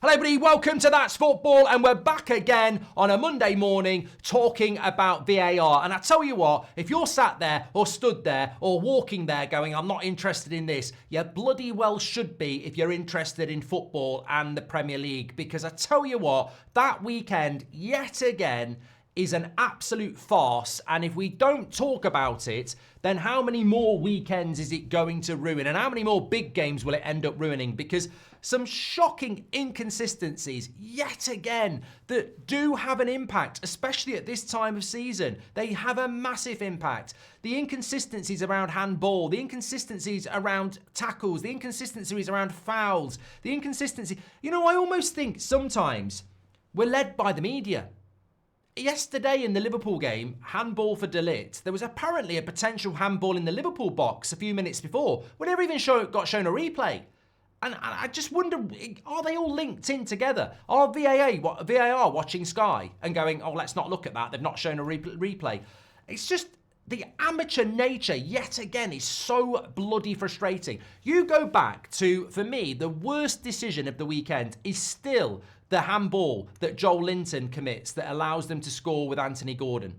Hello everybody, welcome to That's Football, and we're back again on a Monday morning talking about VAR. And I tell you what, if you're sat there or stood there or walking there going, I'm not interested in this, you bloody well should be if you're interested in football and the Premier League. Because I tell you what, that weekend, yet again, is an absolute farce. And if we don't talk about it, then how many more weekends is it going to ruin? And how many more big games will it end up ruining? Because some shocking inconsistencies, yet again, that do have an impact, especially at this time of season. They have a massive impact. The inconsistencies around handball, the inconsistencies around tackles, the inconsistencies around fouls, the inconsistency. You know, I almost think sometimes we're led by the media. Yesterday in the Liverpool game, handball for De Ligt, there was apparently a potential handball in the Liverpool box a few minutes before. We never even got shown a replay. And I just wonder, are they all linked in together? Are VAR watching Sky and going, oh, let's not look at that, they've not shown a replay. It's just the amateur nature, yet again, is so bloody frustrating. You go back to, for me, the worst decision of the weekend is still the handball that Joel Linton commits that allows them to score with Anthony Gordon.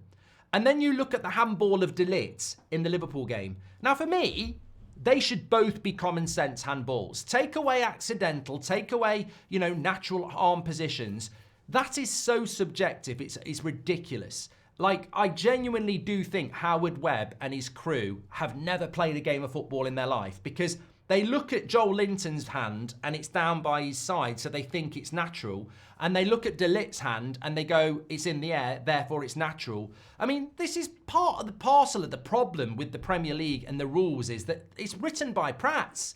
And then you look at the handball of De Ligt in the Liverpool game. Now, for me, they should both be common sense handballs. Take away accidental, take away, natural arm positions. That is so subjective, it's ridiculous. Like, I genuinely do think Howard Webb and his crew have never played a game of football in their life, because they look at Joel Linton's hand and it's down by his side, so they think it's natural. And they look at De Ligt's hand and they go, it's in the air, therefore it's natural. I mean, this is part of the parcel of the problem with the Premier League and the rules, is that it's written by Prats.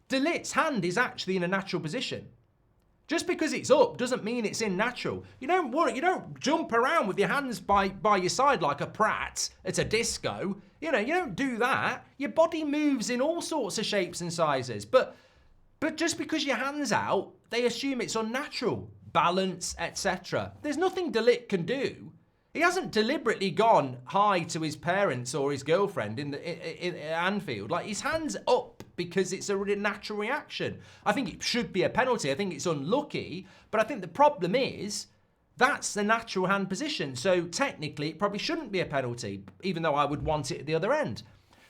De Ligt's hand is actually in a natural position. Just because it's up doesn't mean it's in natural. You don't jump around with your hands by your side like a Pratt at a disco. You don't do that. Your body moves in all sorts of shapes and sizes. But just because your hand's out, they assume it's unnatural. Balance, etc. There's nothing De Ligt can do. He hasn't deliberately gone hi to his parents or his girlfriend in Anfield. Like, his hand's up because it's a really natural reaction. I think it should be a penalty. I think it's unlucky. But I think the problem is that's the natural hand position. So technically, it probably shouldn't be a penalty, even though I would want it at the other end.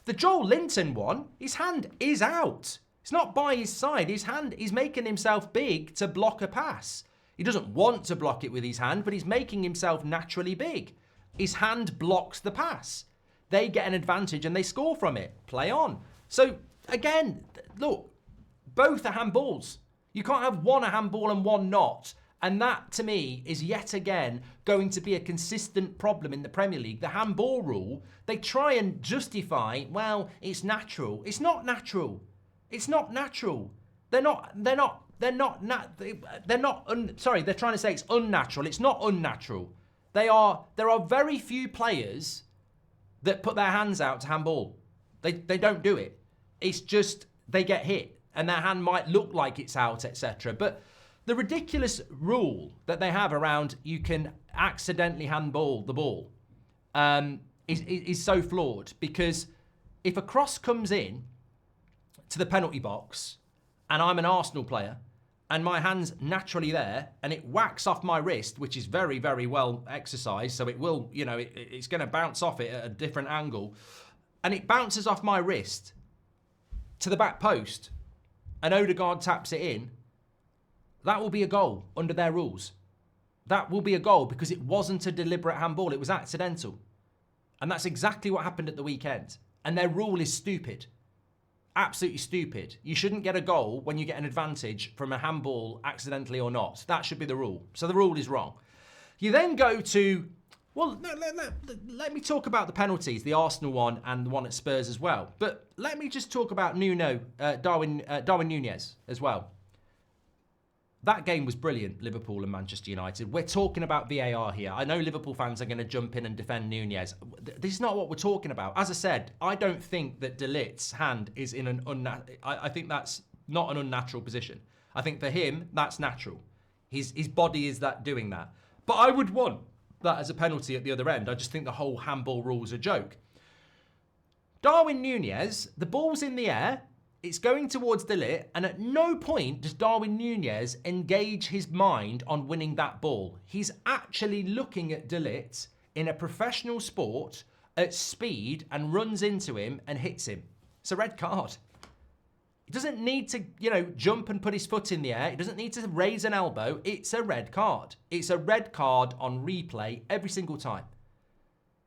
The Joel Linton one, his hand is out. It's not by his side. His hand, he's making himself big to block a pass. He doesn't want to block it with his hand, but he's making himself naturally big. His hand blocks the pass. They get an advantage and they score from it. Play on. So, again, look, both are handballs. You can't have one a handball and one not. And that, to me, is yet again going to be a consistent problem in the Premier League. The handball rule, they try and justify, well, it's natural. It's not natural. It's not natural. They're trying to say it's unnatural. It's not unnatural. There are very few players that put their hands out to handball. They don't do it. It's just they get hit and their hand might look like it's out, etc. But the ridiculous rule that they have around you can accidentally handball the ball is so flawed, because if a cross comes in to the penalty box and I'm an Arsenal player and my hand's naturally there and it whacks off my wrist, which is very, very well exercised, so it will, it's going to bounce off it at a different angle, and it bounces off my wrist to the back post and Odegaard taps it in, that will be a goal under their rules. That will be a goal because it wasn't a deliberate handball, it was accidental. And that's exactly what happened at the weekend. And their rule is stupid. Absolutely stupid. You shouldn't get a goal when you get an advantage from a handball, accidentally or not. That should be the rule. So the rule is wrong. You then go to, well, let me talk about the penalties, the Arsenal one and the one at Spurs as well. But let me just talk about Darwin Núñez as well. That game was brilliant, Liverpool and Manchester United. We're talking about VAR here. I know Liverpool fans are going to jump in and defend Núñez. This is not what we're talking about. As I said, I don't think that De Ligt's hand is in an unnatural... I think that's not an unnatural position. I think for him, that's natural. His body is doing that. But I would want that as a penalty at the other end. I just think the whole handball rule is a joke. Darwin Núñez, the ball's in the air. It's going towards De Ligt, and at no point does Darwin Núñez engage his mind on winning that ball. He's actually looking at De Ligt in a professional sport at speed and runs into him and hits him. It's a red card. He doesn't need to, jump and put his foot in the air. He doesn't need to raise an elbow. It's a red card. It's a red card on replay every single time.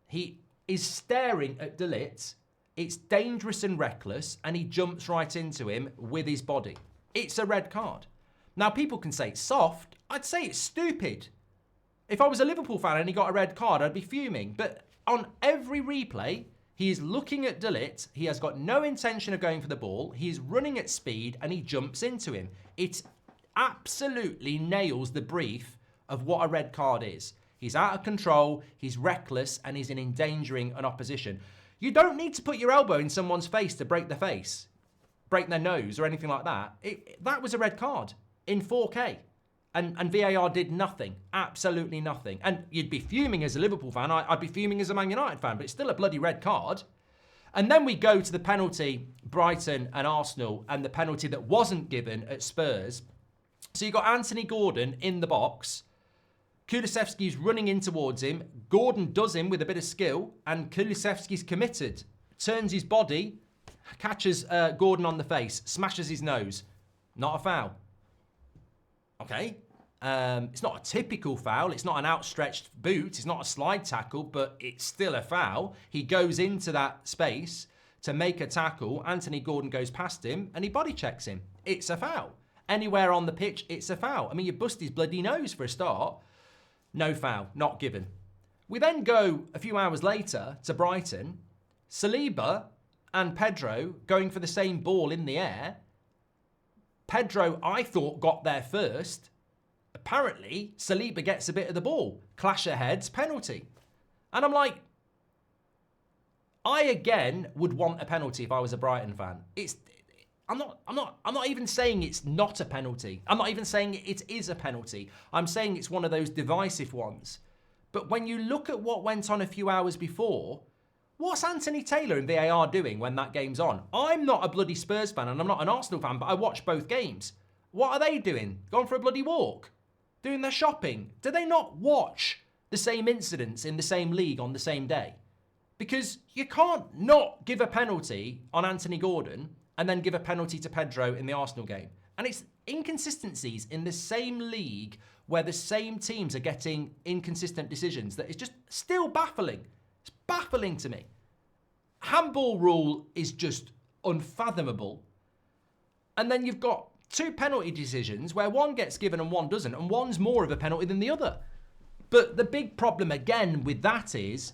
He is staring at De Ligt. It's dangerous and reckless, and he jumps right into him with his body. It's a red card. Now, people can say it's soft. I'd say it's stupid. If I was a Liverpool fan and he got a red card, I'd be fuming. But on every replay, he is looking at De Ligt. He has got no intention of going for the ball. He's running at speed, and he jumps into him. It absolutely nails the brief of what a red card is. He's out of control, he's reckless, and he's in endangering an opposition. You don't need to put your elbow in someone's face to break their face, break their nose, or anything like that. That was a red card in 4K. And VAR did nothing, absolutely nothing. And you'd be fuming as a Liverpool fan, I'd be fuming as a Man United fan, but it's still a bloody red card. And then we go to the penalty, Brighton and Arsenal, and the penalty that wasn't given at Spurs. So you've got Anthony Gordon in the box. Kulusevski's running in towards him. Gordon does him with a bit of skill, and Kulusevski's committed. Turns his body, catches Gordon on the face, smashes his nose. Not a foul. Okay. It's not a typical foul. It's not an outstretched boot. It's not a slide tackle, but it's still a foul. He goes into that space to make a tackle. Anthony Gordon goes past him, and he body checks him. It's a foul. Anywhere on the pitch, it's a foul. I mean, you bust his bloody nose for a start. No foul, not given. We then go a few hours later to Brighton. Saliba and Pedro going for the same ball in the air. Pedro, I thought, got there first. Apparently, Saliba gets a bit of the ball. Clash of heads, penalty. And I'm like, I again would want a penalty if I was a Brighton fan. I'm not even saying it's not a penalty. I'm not even saying it is a penalty. I'm saying it's one of those divisive ones. But when you look at what went on a few hours before, what's Anthony Taylor and VAR doing when that game's on? I'm not a bloody Spurs fan and I'm not an Arsenal fan, but I watch both games. What are they doing? Going for a bloody walk? Doing their shopping? Do they not watch the same incidents in the same league on the same day? Because you can't not give a penalty on Anthony Gordon and then give a penalty to Pedro in the Arsenal game. And it's inconsistencies in the same league where the same teams are getting inconsistent decisions that is just still baffling. It's baffling to me. Handball rule is just unfathomable. And then you've got two penalty decisions where one gets given and one doesn't, and one's more of a penalty than the other. But the big problem again with that is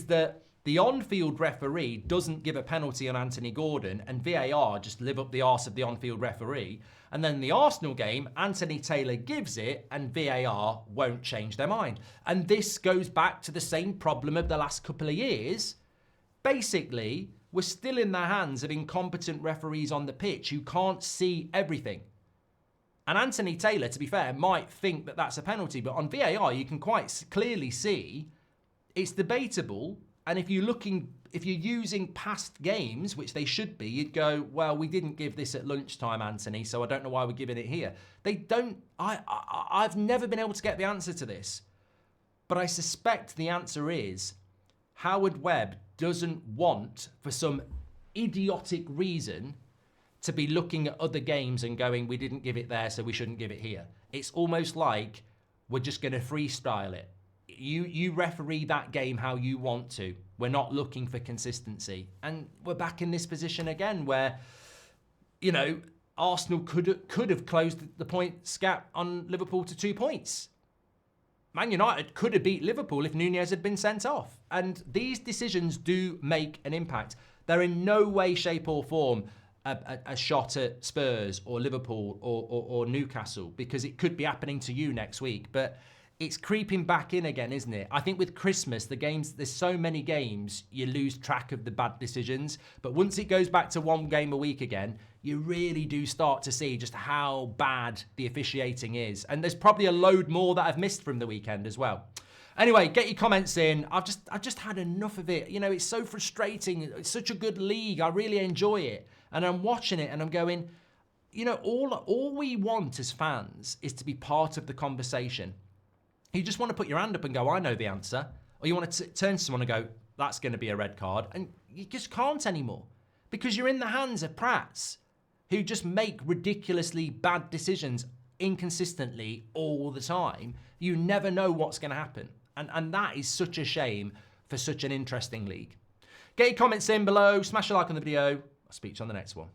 that the on-field referee doesn't give a penalty on Anthony Gordon and VAR just live up the arse of the on-field referee. And then in the Arsenal game, Anthony Taylor gives it and VAR won't change their mind. And this goes back to the same problem of the last couple of years. Basically, we're still in the hands of incompetent referees on the pitch who can't see everything. And Anthony Taylor, to be fair, might think that that's a penalty, but on VAR, you can quite clearly see it's debatable. And if you're using past games, which they should be, you'd go, well, we didn't give this at lunchtime, Anthony, so I don't know why we're giving it here. They don't, I've never been able to get the answer to this, but I suspect the answer is Howard Webb doesn't want, for some idiotic reason, to be looking at other games and going, we didn't give it there, so we shouldn't give it here. It's almost like we're just going to freestyle it. You referee that game how you want to. We're not looking for consistency. And we're back in this position again where, Arsenal could have closed the points gap on Liverpool to 2 points. Man United could have beat Liverpool if Núñez had been sent off. And these decisions do make an impact. They're in no way, shape or form a shot at Spurs or Liverpool or Newcastle, because it could be happening to you next week. But it's creeping back in again, isn't it? I think with Christmas, there's so many games, you lose track of the bad decisions. But once it goes back to one game a week again, you really do start to see just how bad the officiating is. And there's probably a load more that I've missed from the weekend as well. Anyway, get your comments in. I've just had enough of it. It's so frustrating. It's such a good league. I really enjoy it. And I'm watching it and I'm going, you know, all we want as fans is to be part of the conversation. You just want to put your hand up and go, I know the answer. Or you want to turn to someone and go, that's going to be a red card. And you just can't anymore because you're in the hands of prats who just make ridiculously bad decisions inconsistently all the time. You never know what's going to happen. And that is such a shame for such an interesting league. Get your comments in below, smash a like on the video. I'll speak to you on the next one.